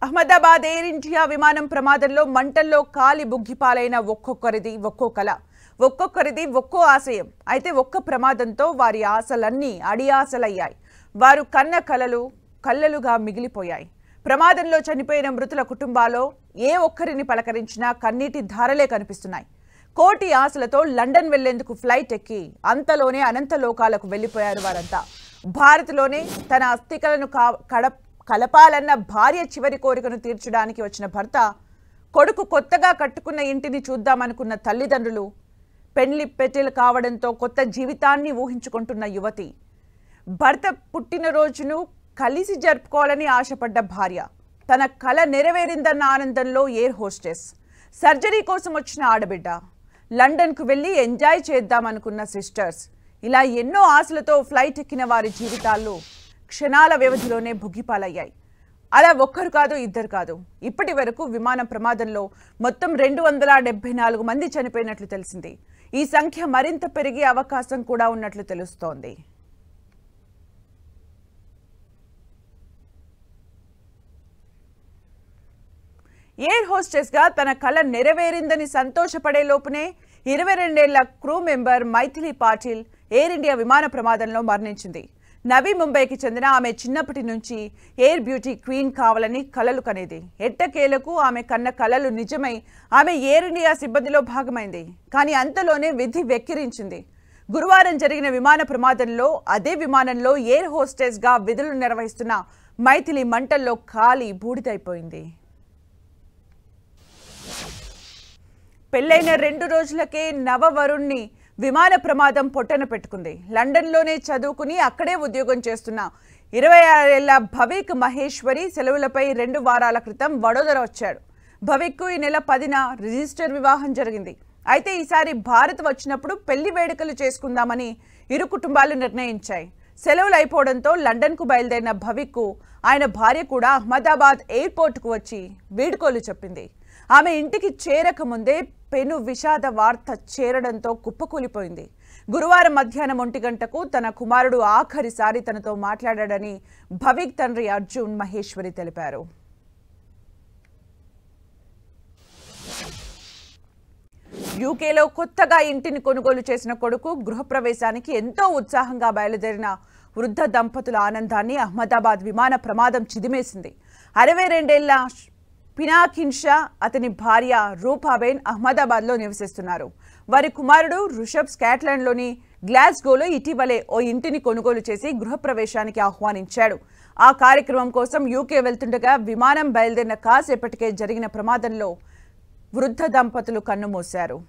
Ahmedabad air India విమానం ప్రమాదంలో మంటల్లో కాలి బుగ్గిపాలైన ఒక్కొక్కరిది ఒక్కో కల, ఒక్కొక్కరిది ఒక్కో ఆశయం. అయితే ఒక్క ప్రమాదంతో వారి ఆశలన్నీ అడియాసలయ్యాయి. వారు కన్న కలలు కల్లలుగా మిగిలిపోయాయి. ప్రమాదంలో చనిపోయిన మృతుల కుటుంబాల్లో ఏ ఒక్కరిని పలకరించినా కన్నీటి ధారలే కనిపిస్తున్నాయి. కోటి ఆశలతో లండన్ వెళ్లేందుకు ఫ్లైట్ ఎక్కి అంతలోనే అనంత లోకాలకు వెళ్లిపోయారు వారంతా. భారత్లోనే తన అస్థికలను కలపాలన్న భార్య చివరి కోరికను తీర్చడానికి వచ్చిన భర్త, కొడుకు కొత్తగా కట్టుకున్న ఇంటిని చూద్దామనుకున్న తల్లిదండ్రులు, పెళ్లి పెటెలు కావడంతో కొత్త జీవితాన్ని ఊహించుకుంటున్న యువతి, భర్త పుట్టినరోజును కలిసి జరుపుకోవాలని ఆశపడ్డ భార్య, తన కల నెరవేరిందన్న ఆనందంలో ఎయిర్ హోస్టెస్, సర్జరీ కోసం వచ్చిన ఆడబిడ్డ, లండన్కు వెళ్ళి ఎంజాయ్ చేద్దామనుకున్న సిస్టర్స్, ఇలా ఎన్నో ఆశలతో ఫ్లైట్ ఎక్కిన వారి జీవితాల్లో క్షణాల వ్యవధిలోనే భుగిపాలయ్యాయి. అలా ఒక్కరు కాదు, ఇద్దరు కాదు, ఇప్పటి వరకు విమాన ప్రమాదంలో మొత్తం 274 మంది చనిపోయినట్లు తెలిసింది. ఈ సంఖ్య మరింత పెరిగే అవకాశం కూడా ఉన్నట్లు తెలుస్తోంది. ఎయిర్ హోస్టెస్ గా తన కల నెరవేరిందని సంతోషపడే లోపునే 22 ఏళ్ల క్రూ మెంబర్ మైథిలి పాటిల్ ఎయిర్ ఇండియా విమాన ప్రమాదంలో మరణించింది. నవీ ముంబైకి చెందిన ఆమె చిన్నప్పటి నుంచి ఎయిర్ బ్యూటీ క్వీన్ కావాలని కలలు కనేది. ఎట్టకేలకు ఆమె కన్న కలలు నిజమై ఆమె ఎయిర్ ఇండియా సిబ్బందిలో భాగమైంది. కానీ అంతలోనే విధి వెక్కిరించింది. గురువారం జరిగిన విమాన ప్రమాదంలో అదే విమానంలో ఎయిర్ హోస్టెస్ గా విధులు నిర్వహిస్తున్న మైథిలి మంటల్లో కాలి బూడిదైపోయింది. పెళ్లైన 2 రోజులకే నవవరుణ్ణి విమాన ప్రమాదం పొట్టన పెట్టుకుంది. లండన్లోనే చదువుకుని అక్కడే ఉద్యోగం చేస్తున్న 26 ఏళ్ల భవిక్ మహేశ్వరి సెలవులపై 2 వారాల క్రితం వడోదర వచ్చాడు. భవిక్కు ఈ నెల 10న రిజిస్టర్ వివాహం జరిగింది. అయితే ఈసారి భారత్ వచ్చినప్పుడు పెళ్లి వేడుకలు చేసుకుందామని ఇరు కుటుంబాలు నిర్ణయించాయి. సెలవులు అయిపోవడంతో లండన్కు బయలుదేరిన భవిక్కు ఆయన భార్య కూడా అహ్మదాబాద్ ఎయిర్పోర్ట్కు వచ్చి వీడ్కోలు చెప్పింది. ఆమె ఇంటికి చేరక ముందే పెను విషాద వార్త చేరడంతో కుప్పకూలిపోయింది. గురువారం మధ్యాహ్నం 1 గంటకు తన కుమారుడు ఆఖరిసారి తనతో మాట్లాడాడని భవిక్ తండ్రి అర్జున్ మహేశ్వరి తెలిపారు. యూకేలో కొత్తగా ఇంటిని కొనుగోలు చేసిన కొడుకు గృహప్రవేశానికి ఎంతో ఉత్సాహంగా బయలుదేరిన వృద్ధ దంపతుల ఆనందాన్ని అహ్మదాబాద్ విమాన ప్రమాదం చిదిమేసింది. 62 ఏళ్ల పినాకిన్ షా, అతని భార్య రూపాబేన్ అహ్మదాబాద్లో నివసిస్తున్నారు. వారి కుమారుడు రుషబ్ స్కాట్లాండ్లోని గ్లాస్గోలో ఇటీవలే ఓ ఇంటిని కొనుగోలు చేసి గృహప్రవేశానికి ఆహ్వానించాడు. ఆ కార్యక్రమం కోసం యూకే వెళ్తుండగా విమానం బయలుదేరిన కాసేపటికే జరిగిన ప్రమాదంలో వృద్ధ దంపతులు కన్నుమూశారు.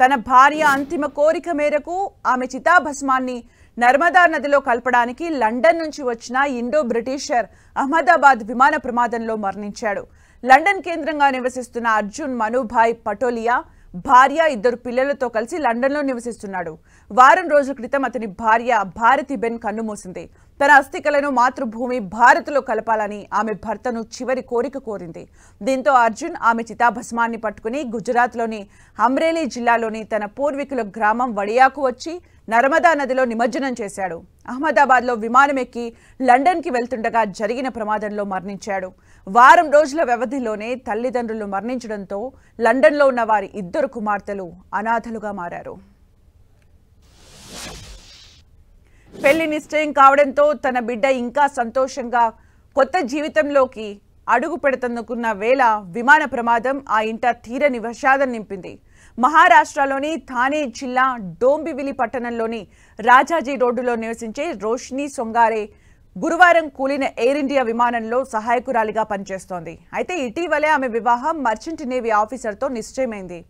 తన భార్య అంతిమ కోరిక మేరకు ఆమె చితాభస్మాన్ని నర్మదా నదిలో కలపడానికి లండన్ నుంచి వచ్చిన ఇండో బ్రిటిషర్ అహ్మదాబాద్ విమాన ప్రమాదంలో మరణించాడు. లండన్ కేంద్రంగా నివసిస్తున్న అర్జున్ మనుభాయ్ పటోలియా భార్య 2 పిల్లలతో కలిసి లండన్లో నివసిస్తున్నాడు. వారం రోజుల క్రితం అతని భార్య భారతిబెన్ కన్నుమూసింది. తన అస్థికలను మాతృభూమి భారత్లో కలపాలని ఆమె భర్తను చివరి కోరిక కోరింది. దీంతో అర్జున్ ఆమె చితాభస్మాన్ని పట్టుకుని గుజరాత్లోని అమ్రేలీ జిల్లాలోని తన పూర్వీకుల గ్రామం వడియాకు వచ్చి నర్మదా నదిలో నిమజ్జనం చేశాడు. అహ్మదాబాద్లో విమానం ఎక్కి లండన్కి వెళ్తుండగా జరిగిన ప్రమాదంలో మరణించాడు. వారం రోజుల వ్యవధిలోనే తల్లిదండ్రులు మరణించడంతో లండన్లో ఉన్న వారి 2 కుమార్తెలు అనాథలుగా మారారు. పెళ్లి నిశ్చయం కావడంతో తన బిడ్డ ఇంకా సంతోషంగా కొత్త జీవితంలోకి అడుగు పెడుతున్న వేళ విమాన ప్రమాదం ఆ ఇంట తీరని విషాదం నింపింది. మహారాష్ట్రలోని థానే జిల్లా డోంబివిలి పట్టణంలోని రాజాజీ రోడ్డులో నివసించే రోష్ని సొంగారే గురువారం కూలిన ఎయిర్ ఇండియా విమానంలో సహాయకురాలిగా పనిచేస్తోంది. అయితే ఇటీవలే ఆమె వివాహం మర్చెంట్ నేవీ ఆఫీసర్తో నిశ్చయమైంది.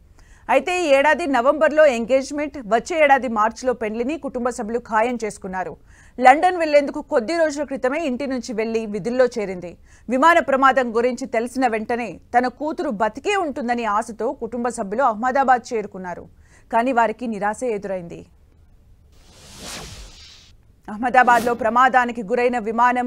అయితే ఈ ఏడాది నవంబర్లో ఎంగేజ్మెంట్, వచ్చే ఏడాది మార్చిలో పెళ్లిని కుటుంబ సభ్యులు ఖాయం చేసుకున్నారు. లండన్ వెళ్లేందుకు కొద్ది రోజుల క్రితమే ఇంటి నుంచి వెళ్లి విధుల్లో చేరింది. విమాన ప్రమాదం గురించి తెలిసిన వెంటనే తన కూతురు బతికే ఉంటుందని ఆశతో కుటుంబ సభ్యులు అహ్మదాబాద్ చేరుకున్నారు. కానీ వారికి నిరాశ ఎదురైంది. అహ్మదాబాద్లో ప్రమాదానికి గురైన విమానం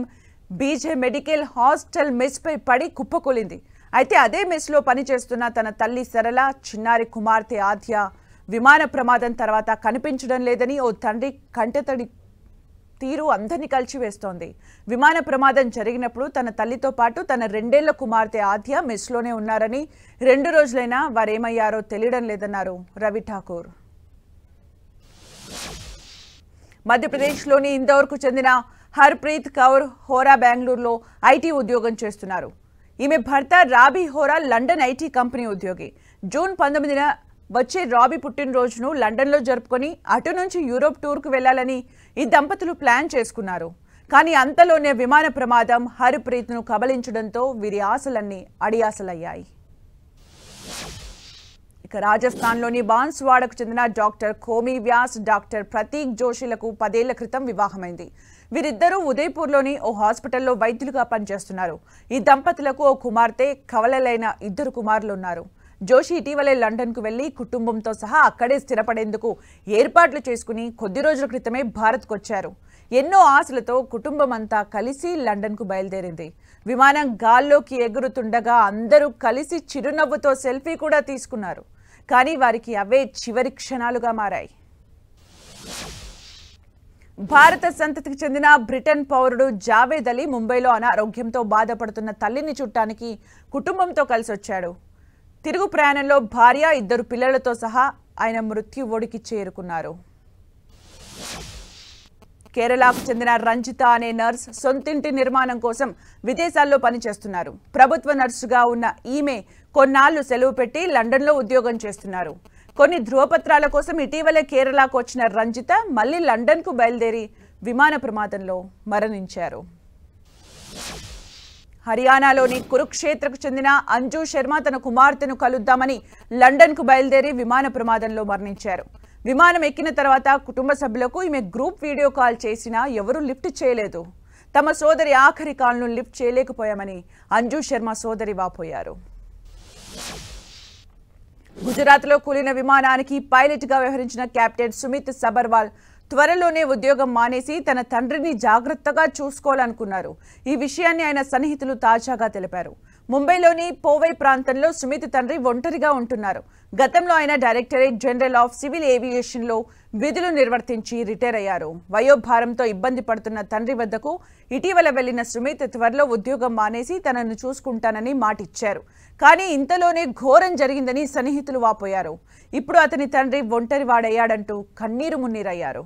బీజే మెడికల్ హాస్టల్ మెస్పై పడి కుప్పకూలింది. అయితే అదే మెస్లో పనిచేస్తున్న తన తల్లి సరళ, చిన్నారి కుమార్తె ఆద్య విమాన ప్రమాదం తర్వాత కనిపించడం లేదని ఓ తండ్రి తీరు అందరినీ కలిచివేస్తోంది. విమాన ప్రమాదం జరిగినప్పుడు తన తల్లితో పాటు తన 2 ఏళ్ల కుమార్తె ఆద్య మెస్లోనే ఉన్నారని, 2 రోజులైనా వారేమయ్యారో తెలియడం లేదన్నారు రవి ఠాకూర్. మధ్యప్రదేశ్లోని ఇందోర్కు చెందిన హర్ప్రీత్ కౌర్ హోరా బెంగళూరులో ఐటీ ఉద్యోగం చేస్తున్నారు. ఈమె భర్త రాబీ హోరా లండన్ ఐటీ కంపెనీ ఉద్యోగి. జూన్ 19న వచ్చే రాబీ పుట్టినరోజును లండన్లో జరుపుకొని అటు నుంచి యూరోప్ టూర్కు వెళ్లాలని ఈ దంపతులు ప్లాన్ చేసుకున్నారు. కానీ అంతలోనే విమాన ప్రమాదం హర్ప్రీత్ను కబలించడంతో వీరి ఆశలన్నీ అడియాసలయ్యాయి. ఇక రాజస్థాన్లోని బాన్స్వాడకు చెందిన డాక్టర్ కోమి వ్యాస్, డాక్టర్ ప్రతీక్ జోషిలకు 10 ఏళ్ల క్రితం వివాహమైంది. వీరిద్దరూ ఉదయపూర్లోని ఓ హాస్పిటల్లో వైద్యులుగా పనిచేస్తున్నారు. ఈ దంపతులకు ఓ కుమార్తె, కవలలైన 2 కుమారులు ఉన్నారు. జోషి ఇటీవలే లండన్కు వెళ్లి కుటుంబంతో సహా అక్కడే స్థిరపడేందుకు ఏర్పాట్లు చేసుకుని కొద్ది రోజుల క్రితమే భారత్కు వచ్చారు. ఎన్నో ఆశలతో కుటుంబం అంతా కలిసి లండన్కు బయలుదేరింది. విమానం గాల్లోకి ఎగురుతుండగా అందరూ కలిసి చిరునవ్వుతో సెల్ఫీ కూడా తీసుకున్నారు. కానీ వారికి అవే చివరి క్షణాలుగా మారాయి. భారత సంతతికి చెందిన బ్రిటన్ పౌరుడు జావేద్ అలీ ముంబైలో అనారోగ్యంతో బాధపడుతున్న తల్లిని చూడటానికి కుటుంబంతో కలిసి వచ్చాడు. తిరుగు ప్రయాణంలో భార్య, 2 పిల్లలతో సహా ఆయన మృత్యు ఒడికి చేరుకున్నారు. కేరళకు చెందిన రంజిత అనే నర్స్ సొంతింటి నిర్మాణం కోసం విదేశాల్లో పనిచేస్తున్నారు. ప్రభుత్వ నర్సుగా ఉన్న ఈమె కొన్నాళ్లు సెలవు పెట్టి లండన్లో ఉద్యోగం చేస్తున్నారు. కొన్ని ధృవపత్రాల కోసం ఇటీవలే కేరళకు వచ్చిన రంజిత మళ్లీ లండన్కు బయలుదేరి విమాన ప్రమాదంలో మరణించారు. హర్యానాలోని కురుక్షేత్రకు చెందిన అంజు శర్మ తన కుమార్తెను కలుద్దామని లండన్కు బయలుదేరి విమాన ప్రమాదంలో మరణించారు. విమానం ఎక్కిన తర్వాత కుటుంబ సభ్యులకు ఈమె గ్రూప్ వీడియో కాల్ చేసినా ఎవరూ లిఫ్ట్ చేయలేదు. తమ సోదరి ఆఖరి కాల్ను లిఫ్ట్ చేయలేకపోయామని అంజు శర్మ సోదరి వాపోయారు. గుజరాత్లో కూలిన విమానానికి పైలట్గా వ్యవహరించిన కెప్టెన్ సుమిత్ సబర్వాల్ త్వరలోనే ఉద్యోగం మానేసి తన తండ్రిని జాగ్రత్తగా చూసుకోవాలనుకున్నారు. ఈ విషయాన్ని ఆయన సన్నిహితులు తాజాగా తెలిపారు. ముంబైలోని పోవై ప్రాంతంలో సుమిత్ తండ్రి ఒంటరిగా ఉంటున్నారు. గతంలో ఆయన డైరెక్టరేట్ జనరల్ ఆఫ్ సివిల్ ఏవియేషన్లో విధులు నిర్వర్తించి రిటైర్ అయ్యారు. వయోభారంతో ఇబ్బంది పడుతున్న తండ్రి వద్దకు ఇటీవల వెళ్లిన సుమిత్ త్వరలో ఉద్యోగం మానేసి తనను చూసుకుంటానని మాటిచ్చారు. కానీ ఇంతలోనే ఘోరం జరిగిందని సన్నిహితులు వాపోయారు. ఇప్పుడు అతని తండ్రి ఒంటరివాడయ్యాడంటూ కన్నీరు మున్నీరయ్యారు.